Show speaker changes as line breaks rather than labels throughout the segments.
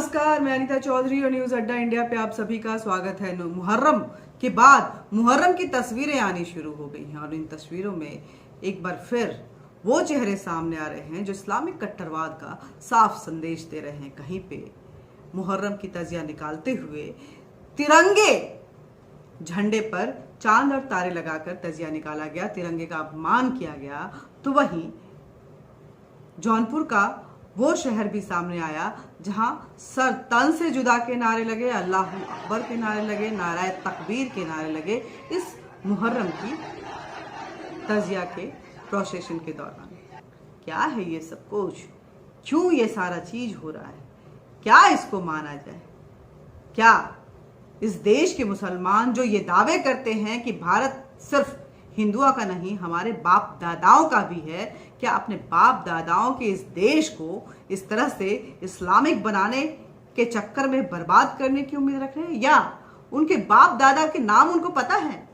नमस्कार, मैं अनीता चौधरी और न्यूज अड्डा इंडिया पे आप सभी का स्वागत है। मुहर्रम के बाद मुहर्रम की तस्वीरें आनी शुरू हो गई हैं और इन तस्वीरों में एक बार फिर वो चेहरे सामने आ रहे हैं जो इस्लामिक कट्टरवाद का साफ संदेश दे रहे हैं। कहीं पे मुहर्रम की तजिया निकालते हुए तिरंगे झंडे पर चांद और तारे लगाकर तजिया निकाला गया, तिरंगे का अपमान किया गया। तो वहीं जौनपुर का वो शहर भी सामने आया जहां सर तन से जुदा के नारे लगे, अल्लाह अकबर के नारे लगे, नाराए तकबीर के नारे लगे इस मुहर्रम की तजिया के प्रोसेशन के दौरान। क्या है ये सब कुछ? क्यों ये सारा चीज हो रहा है? क्या इसको माना जाए? क्या इस देश के मुसलमान जो ये दावे करते हैं कि भारत सिर्फ हिंदुओं का नहीं हमारे बाप दादाओं का भी है, क्या अपने बाप दादाओं के इस देश को इस तरह से इस्लामिक बनाने के चक्कर में बर्बाद करने की उम्मीद रख रहे हैं? या उनके बाप दादा के नाम उनको पता है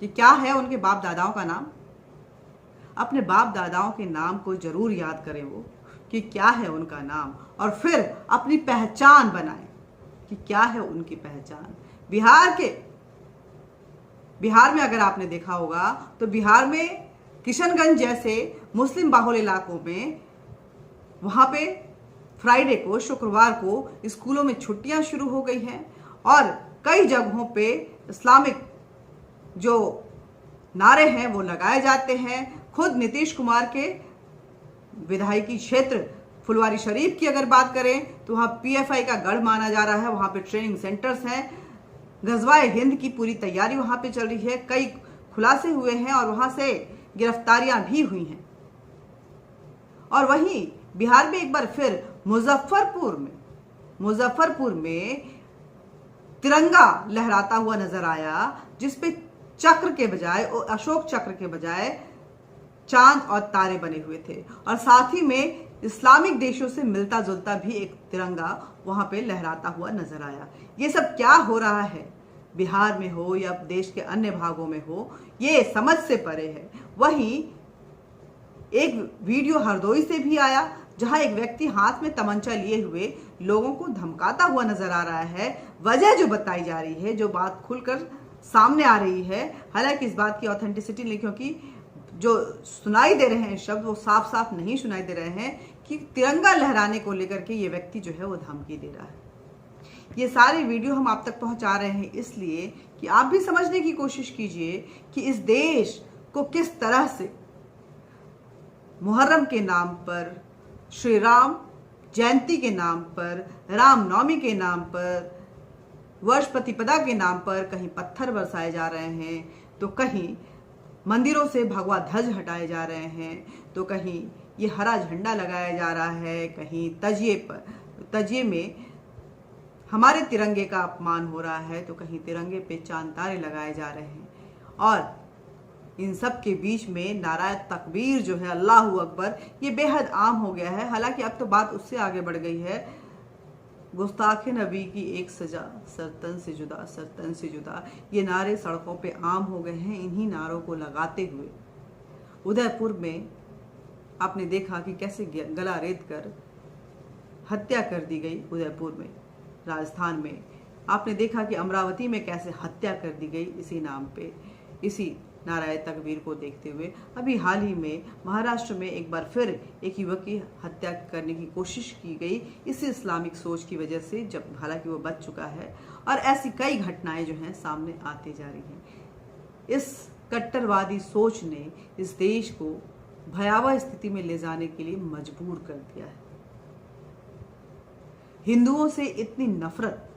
कि क्या है उनके बाप दादाओं का नाम? अपने बाप दादाओं के नाम को जरूर याद करें वो कि क्या है उनका नाम, और फिर अपनी पहचान बनाएं कि क्या है उनकी पहचान। बिहार में अगर आपने देखा होगा तो बिहार में किशनगंज जैसे मुस्लिम बाहुल इलाकों में वहां पे फ्राइडे को, शुक्रवार को स्कूलों में छुट्टियां शुरू हो गई हैं और कई जगहों पे इस्लामिक जो नारे हैं वो लगाए जाते हैं। खुद नीतीश कुमार के विधायकी क्षेत्र फुलवारी शरीफ की अगर बात करें तो वहां पीएफआई का गढ़ माना जा रहा है, वहां पे ट्रेनिंग सेंटर्स हैं, गजवाए हिंद की पूरी तैयारी वहां पे चल रही है, कई खुलासे हुए हैं और वहां से गिरफ्तारियां भी हुई हैं। और वहीं बिहार में एक बार फिर मुजफ्फरपुर में तिरंगा लहराता हुआ नजर आया, जिसपे चक्र के बजाय, अशोक चक्र के बजाय चांद और तारे बने हुए थे और साथ ही में इस्लामिक देशों से मिलता जुलता भी एक तिरंगा वहां पे लहराता हुआ नजर आया। ये सब क्या हो रहा है, बिहार में हो या देश के अन्य भागों में हो, ये समझ से परे है। वहीं एक वीडियो हरदोई से भी आया जहां एक व्यक्ति हाथ में तमंचा लिए हुए लोगों को धमकाता हुआ नजर आ रहा है। वजह जो बताई जा रही है, जो बात खुलकर सामने आ रही है, हालांकि इस बात की ऑथेंटिसिटी नहीं, क्योंकि जो सुनाई दे रहे हैं शब्द वो साफ साफ नहीं सुनाई दे रहे हैं कि तिरंगा लहराने को लेकर के ये व्यक्ति जो है वो धमकी दे रहा है। ये सारे वीडियो हम आप तक पहुंचा रहे हैं इसलिए कि आप भी समझने की कोशिश कीजिए कि इस देश को किस तरह से मुहर्रम के नाम पर, श्री राम जयंती के नाम पर, रामनवमी के नाम पर, वर्ष प्रतिपदा के नाम पर कहीं पत्थर बरसाए जा रहे हैं, तो कहीं मंदिरों से भगवा ध्वज हटाए जा रहे हैं, तो कहीं ये हरा झंडा लगाया जा रहा है, कहीं तजिए में हमारे तिरंगे का अपमान हो रहा है, तो कहीं तिरंगे पे चांद तारे लगाए जा रहे हैं। और इन सब के बीच में नाराए तकबीर जो है, अल्लाह अकबर, ये बेहद आम हो गया है। हालांकि अब तो बात उससे आगे बढ़ गई है। गुस्ताखे नबी की एक सजा, सरतन से जुदा, सरतन से जुदा, ये नारे सड़कों पे आम हो गए हैं। इन्हीं नारों को लगाते हुए उदयपुर में आपने देखा कि कैसे गला रेत कर हत्या कर दी गई। उदयपुर में, राजस्थान में आपने देखा कि अमरावती में कैसे हत्या कर दी गई इसी नाम पे, इसी नाराए तकबीर को देखते हुए। अभी हाल ही में महाराष्ट्र में एक बार फिर एक युवक की हत्या करने की कोशिश की गई इसी इस्लामिक सोच की वजह से, जब हालांकि वो बच चुका है। और ऐसी कई घटनाएं जो हैं सामने आती जा रही हैं। इस कट्टरवादी सोच ने इस देश को भयावह स्थिति में ले जाने के लिए मजबूर कर दिया है। हिंदुओं से इतनी नफरत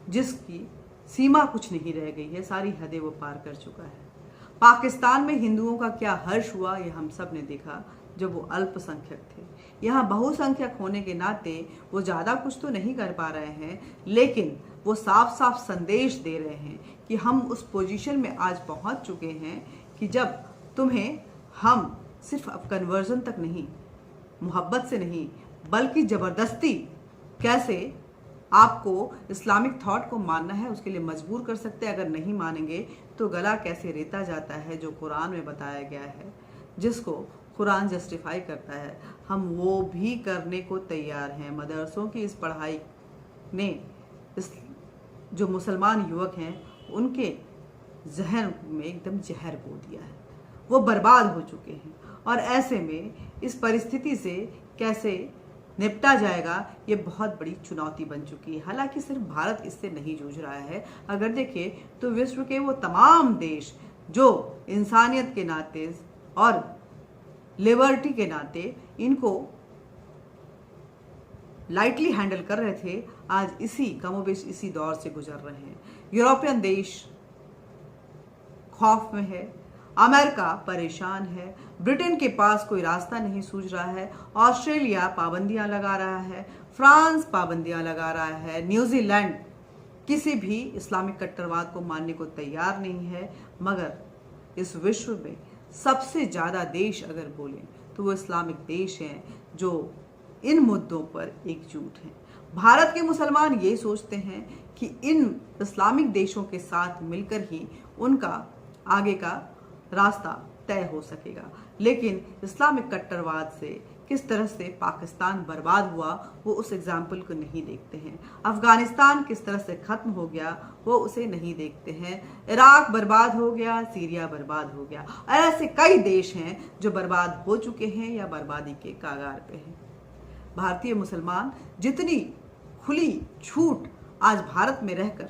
जिसकी सीमा कुछ नहीं रह गई है, सारी हदें वो पार कर चुका है। पाकिस्तान में हिंदुओं का क्या हर्ष हुआ ये हम सब ने देखा जब वो अल्पसंख्यक थे। यहाँ बहुसंख्यक होने के नाते वो ज़्यादा कुछ तो नहीं कर पा रहे हैं, लेकिन वो साफ साफ संदेश दे रहे हैं कि हम उस पोजीशन में आज पहुँच चुके हैं कि जब तुम्हें हम सिर्फ अब कन्वर्जन तक नहीं, मोहब्बत से नहीं, बल्कि ज़बरदस्ती कैसे आपको इस्लामिक थॉट को मानना है उसके लिए मजबूर कर सकते हैं। अगर नहीं मानेंगे तो गला कैसे रेता जाता है, जो कुरान में बताया गया है, जिसको कुरान जस्टिफाई करता है, हम वो भी करने को तैयार हैं। मदरसों की इस पढ़ाई ने इस जो मुसलमान युवक हैं उनके जहन में एकदम जहर बो दिया है, वो बर्बाद हो चुके हैं। और ऐसे में इस परिस्थिति से कैसे निपटा जाएगा, ये बहुत बड़ी चुनौती बन चुकी है। हालांकि सिर्फ भारत इससे नहीं जूझ रहा है, अगर देखें तो विश्व के वो तमाम देश जो इंसानियत के नाते और लिबर्टी के नाते इनको लाइटली हैंडल कर रहे थे, आज इसी कमोबेश इसी दौर से गुजर रहे हैं। यूरोपियन देश खौफ में है, अमेरिका परेशान है, ब्रिटेन के पास कोई रास्ता नहीं सूझ रहा है, ऑस्ट्रेलिया पाबंदियां लगा रहा है, फ्रांस पाबंदियां लगा रहा है, न्यूजीलैंड किसी भी इस्लामिक कट्टरवाद को मानने को तैयार नहीं है। मगर इस विश्व में सबसे ज्यादा देश अगर बोलें तो वो इस्लामिक देश हैं जो इन मुद्दों पर एकजुट हैं। भारत के मुसलमान ये सोचते हैं कि इन इस्लामिक देशों के साथ मिलकर ही उनका आगे का रास्ता तय हो सकेगा, लेकिन इस्लामिक कट्टरवाद से किस तरह से पाकिस्तान बर्बाद हुआ वो उस एग्जाम्पल को नहीं देखते हैं। अफगानिस्तान किस तरह से खत्म हो गया वो उसे नहीं देखते हैं। इराक बर्बाद हो गया, सीरिया बर्बाद हो गया, और ऐसे कई देश हैं जो बर्बाद हो चुके हैं या बर्बादी के कागार पे हैं। भारतीय मुसलमान जितनी खुली छूट आज भारत में रहकर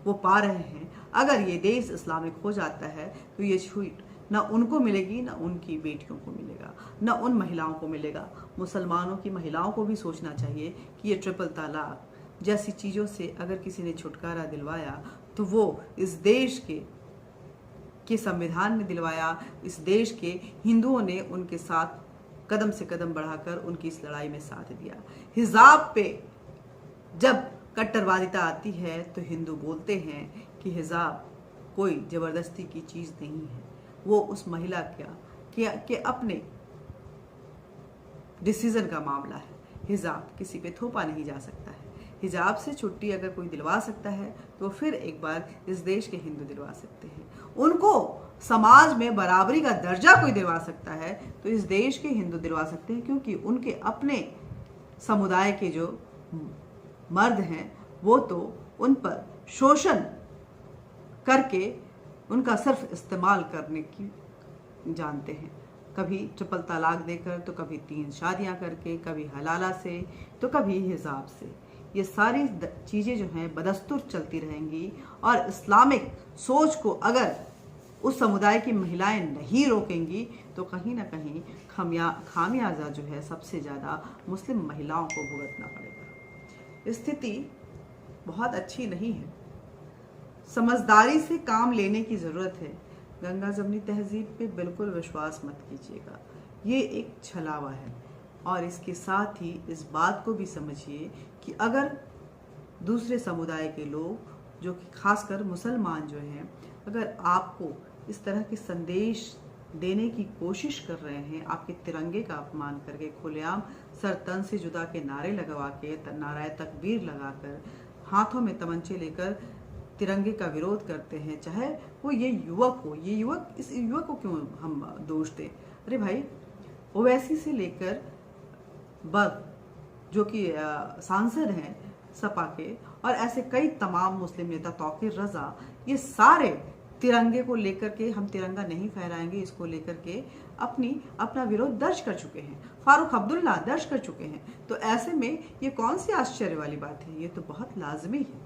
वो पा रहे हैं, अगर ये देश इस्लामिक हो जाता है तो ये छूट न उनको मिलेगी, न उनकी बेटियों को मिलेगा, न उन महिलाओं को मिलेगा। मुसलमानों की महिलाओं को भी सोचना चाहिए कि ये ट्रिपल तलाक जैसी चीज़ों से अगर किसी ने छुटकारा दिलवाया तो वो इस देश के संविधान ने दिलवाया, इस देश के हिंदुओं ने उनके साथ कदम से कदम बढ़ाकर उनकी इस लड़ाई में साथ दिया। हिजाब पे जब कट्टरवादिता आती है तो हिंदू बोलते हैं कि हिजाब कोई जबरदस्ती की चीज़ नहीं है, वो उस महिला के अपने डिसीजन का मामला है। हिजाब किसी पे थोपा नहीं जा सकता है। हिजाब से छुट्टी अगर कोई दिलवा सकता है तो फिर एक बार इस देश के हिंदू दिलवा सकते हैं। उनको समाज में बराबरी का दर्जा कोई दिलवा सकता है तो इस देश के हिंदू दिलवा सकते हैं, क्योंकि उनके अपने समुदाय के जो मर्द हैं वो तो उन पर शोषण करके उनका सिर्फ इस्तेमाल करने की जानते हैं। कभी ट्रिपल तलाक देकर, तो कभी 3 शादियां करके, कभी हलाला से, तो कभी हिजाब से। ये सारी चीज़ें जो हैं बदस्तूर चलती रहेंगी, और इस्लामिक सोच को अगर उस समुदाय की महिलाएं नहीं रोकेंगी तो कहीं ना कहीं खामियाजा जो है सबसे ज़्यादा मुस्लिम महिलाओं को भुगतना पड़ेगा। स्थिति बहुत अच्छी नहीं है, समझदारी से काम लेने की ज़रूरत है। गंगा जमनी तहजीब पे बिल्कुल विश्वास मत कीजिएगा, ये एक छलावा है। और इसके साथ ही इस बात को भी समझिए कि अगर दूसरे समुदाय के लोग जो कि खासकर मुसलमान जो हैं, अगर आपको इस तरह के संदेश देने की कोशिश कर रहे हैं, आपके तिरंगे का अपमान करके, खुलेआम सर तन से जुदा के नारे लगवा के, नाराए तकबीर लगाकर, हाथों में तमंचे लेकर तिरंगे का विरोध करते हैं, चाहे वो ये युवक हो, ये युवक, इस युवक को क्यों हम दोष दें? अरे भाई, ओवैसी से लेकर बग जो कि सांसद हैं सपा के, और ऐसे कई तमाम मुस्लिम नेता, तौकीर रजा, ये सारे तिरंगे को लेकर के हम तिरंगा नहीं फहराएंगे इसको लेकर के अपना विरोध दर्ज कर चुके हैं। फारूक अब्दुल्ला दर्ज कर चुके हैं। तो ऐसे में ये कौन सी आश्चर्य वाली बात है? ये तो बहुत लाजमी है।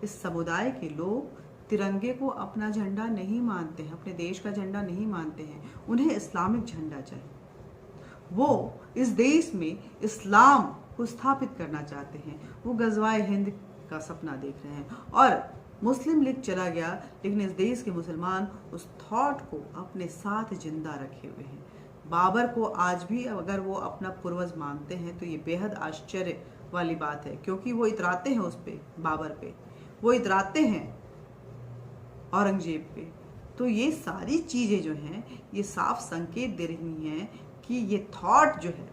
इस समुदाय के लोग तिरंगे को अपना झंडा नहीं मानते हैं, अपने देश का झंडा नहीं मानते हैं, उन्हें इस्लामिक झंडा चाहिए। वो इस देश में इस्लाम को स्थापित करना चाहते हैं, वो गज़वाए हिंद का सपना देख रहे हैं। और मुस्लिम लीग चला गया, लेकिन इस देश के मुसलमान उस थॉट को अपने साथ जिंदा रखे हुए हैं। बाबर को आज भी अगर वो अपना पूर्वज मानते हैं तो ये बेहद आश्चर्य वाली बात है, क्योंकि वो इतराते हैं उस पे, बाबर पे, वो इतराते हैं औरंगजेब पे। तो ये सारी चीज़ें जो हैं ये साफ संकेत दे रही हैं कि ये थॉट जो है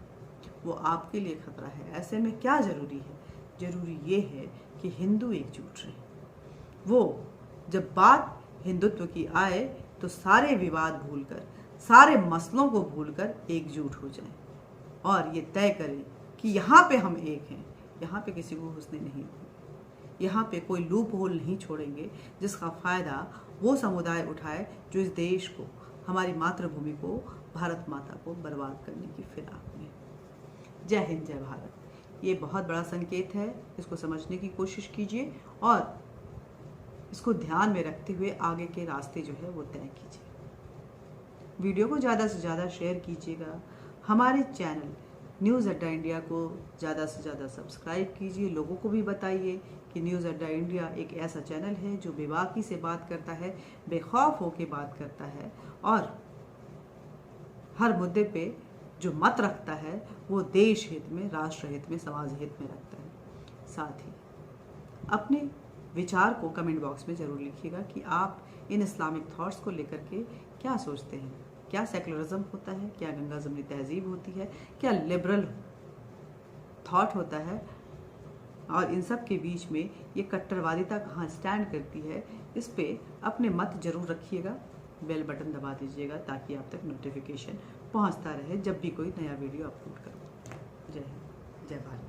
वो आपके लिए खतरा है। ऐसे में क्या ज़रूरी है? ज़रूरी ये है कि हिंदू एकजुट रहें। वो जब बात हिंदुत्व की आए तो सारे विवाद भूलकर, सारे मसलों को भूलकर एकजुट हो जाएं और ये तय करें कि यहाँ पे हम एक हैं, यहाँ पे किसी को घुसने नहीं होगी, यहाँ पे कोई लूप होल नहीं छोड़ेंगे जिसका फ़ायदा वो समुदाय उठाए जो इस देश को, हमारी मातृभूमि को, भारत माता को बर्बाद करने की फिराक में। जय हिंद, जय भारत। ये बहुत बड़ा संकेत है, इसको समझने की कोशिश कीजिए और इसको ध्यान में रखते हुए आगे के रास्ते जो है वो तय कीजिए। वीडियो को ज़्यादा से ज़्यादा शेयर कीजिएगा। हमारे चैनल न्यूज़ अड्डा इंडिया को ज़्यादा से ज़्यादा सब्सक्राइब कीजिए। लोगों को भी बताइए कि न्यूज़ अड्डा इंडिया एक ऐसा चैनल है जो बेबाकी से बात करता है, बेखौफ होकर बात करता है और हर मुद्दे पे जो मत रखता है वो देश हित में, राष्ट्र हित में, समाज हित में रखता है। साथ ही अपने विचार को कमेंट बॉक्स में ज़रूर लिखिएगा कि आप इन इस्लामिक थॉट्स को लेकर के क्या सोचते हैं। क्या सेकुलरिज्म होता है, क्या गंगा जमनी तहजीब होती है, क्या लिबरल थॉट होता है, और इन सब के बीच में ये कट्टरवादिता कहाँ स्टैंड करती है, इस पे अपने मत जरूर रखिएगा। बेल बटन दबा दीजिएगा ताकि आप तक नोटिफिकेशन पहुंचता रहे जब भी कोई नया वीडियो अपलोड करूँ। जय हिंद, जय भारत।